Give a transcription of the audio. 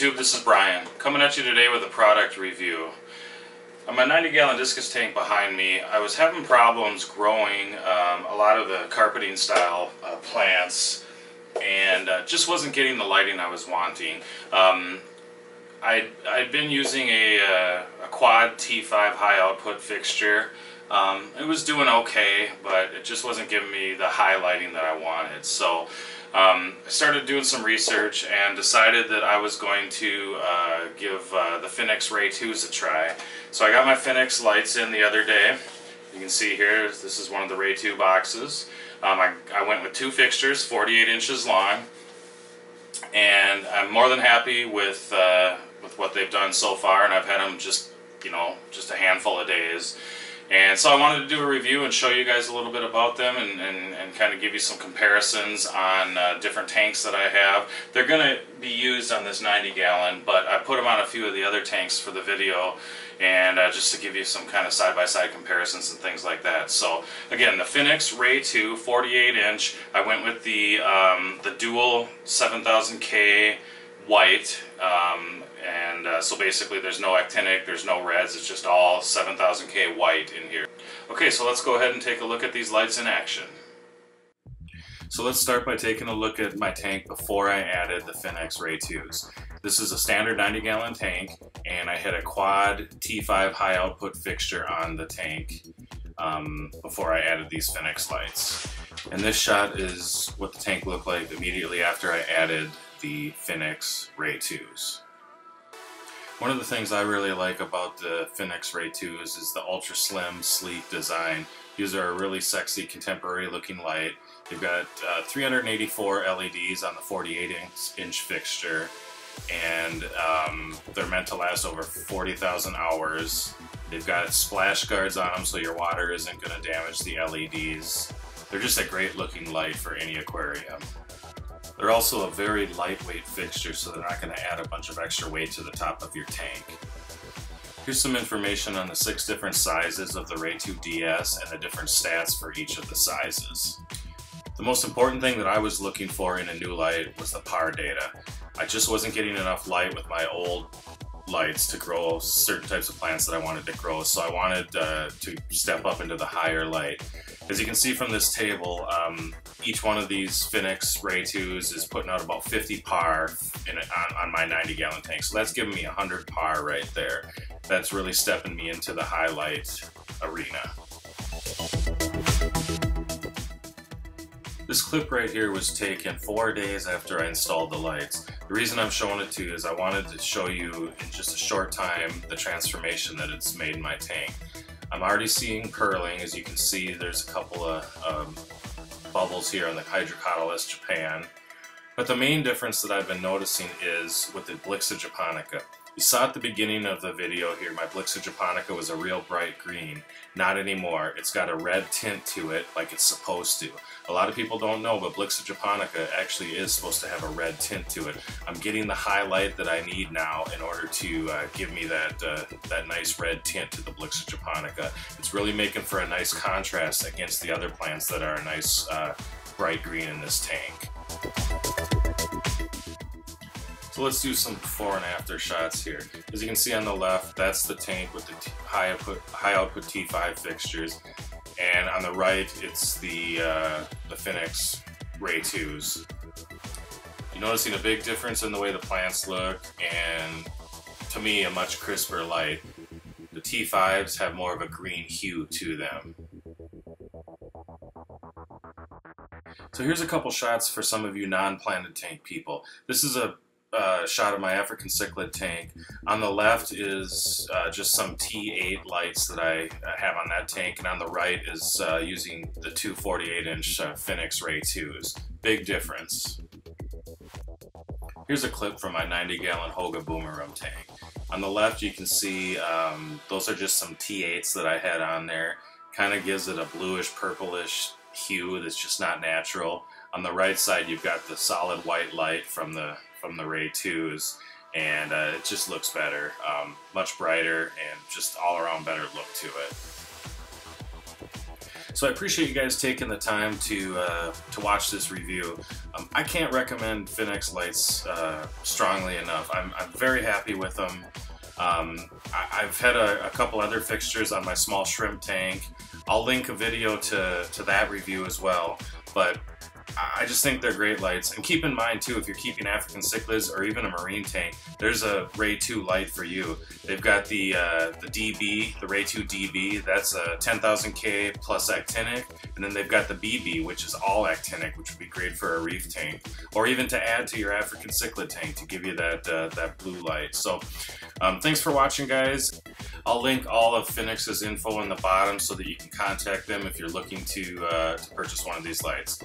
YouTube, this is Brian, coming at you today with a product review. On my 90-gallon discus tank behind me, I was having problems growing a lot of the carpeting style plants, and just wasn't getting the lighting I was wanting. I'd been using a quad T5 high output fixture. It was doing okay, but it just wasn't giving me the high lighting that I wanted. So I started doing some research and decided that I was going to give the Finnex Ray2s a try. So I got my Finnex lights in the other day. You can see here, this is one of the Ray2 boxes. I went with 2 fixtures, 48 inches long, and I'm more than happy with what they've done so far, and I've had them just a handful of days. And so I wanted to do a review and show you guys a little bit about them and kind of give you some comparisons on different tanks that I have. They're going to be used on this 90-gallon, but I put them on a few of the other tanks for the video, and just to give you some kind of side-by-side comparisons and things like that. So again, the Finnex Ray2 48-inch, I went with the dual 7000K white, so basically there's no actinic, there's no reds, it's just all 7000K white in here. Okay, so let's go ahead and take a look at these lights in action. So let's start by taking a look at my tank before I added the Finnex Ray2s. This is a standard 90-gallon tank, and I had a quad T5 high output fixture on the tank before I added these Finnex lights. And this shot is what the tank looked like immediately after I added the Finnex Ray2s. One of the things I really like about the Finnex Ray2s is the ultra slim, sleek design. These are a really sexy, contemporary looking light. They've got 384 LEDs on the 48-inch fixture, and they're meant to last over 40,000 hours. They've got splash guards on them so your water isn't going to damage the LEDs. They're just a great looking light for any aquarium. They're also a very lightweight fixture, so they're not going to add a bunch of extra weight to the top of your tank. Here's some information on the 6 different sizes of the Ray2 DS and the different stats for each of the sizes. The most important thing that I was looking for in a new light was the PAR data. I just wasn't getting enough light with my old lights to grow certain types of plants that I wanted to grow, so I wanted to step up into the higher light. As you can see from this table, each one of these Finnex Ray2s is putting out about 50 PAR on my 90-gallon tank, so that's giving me 100 PAR right there. That's really stepping me into the highlight arena. This clip right here was taken 4 days after I installed the lights. The reason I'm showing it to you is I wanted to show you in just a short time the transformation that it's made in my tank. I'm already seeing purling. As you can see, there's a couple of bubbles here on the Hydrocotyledonous Japan. But the main difference that I've been noticing is with the Blixa japonica. You saw at the beginning of the video here, my Blixa japonica was a real bright green. Not anymore. It's got a red tint to it like it's supposed to. A lot of people don't know, but Blixa japonica actually is supposed to have a red tint to it. I'm getting the highlight that I need now in order to give me that nice red tint to the Blixa japonica. It's really making for a nice contrast against the other plants that are a nice bright green in this tank. So let's do some before and after shots here. As you can see on the left, that's the tank with the high output T5 fixtures, and on the right, it's the Finnex Ray2s. You're noticing a big difference in the way the plants look, and to me, a much crisper light. The T5s have more of a green hue to them. So here's a couple shots for some of you non-planted tank people. This is a shot of my African cichlid tank. On the left is just some T8 lights that I have on that tank, and on the right is using the 2 48-inch Finnex Ray2s. Big difference. Here's a clip from my 90-gallon Hoga Boomerang tank. On the left you can see those are just some T8s that I had on there. Kind of gives it a bluish purplish hue that's just not natural. On the right side you've got the solid white light from the Ray2s, and it just looks better, much brighter, and just all around better look to it. So I appreciate you guys taking the time to watch this review. I can't recommend Finnex lights strongly enough. I'm very happy with them. I've had a couple other fixtures on my small shrimp tank. I'll link a video to that review as well, but I just think they're great lights. And keep in mind too, if you're keeping African cichlids or even a marine tank, there's a Ray2 light for you. They've got the DB, the Ray2 DB, that's a 10,000K plus actinic, and then they've got the BB, which is all actinic, which would be great for a reef tank, or even to add to your African cichlid tank to give you that blue light. So thanks for watching, guys. I'll link all of Finnex's info in the bottom so that you can contact them if you're looking to purchase one of these lights.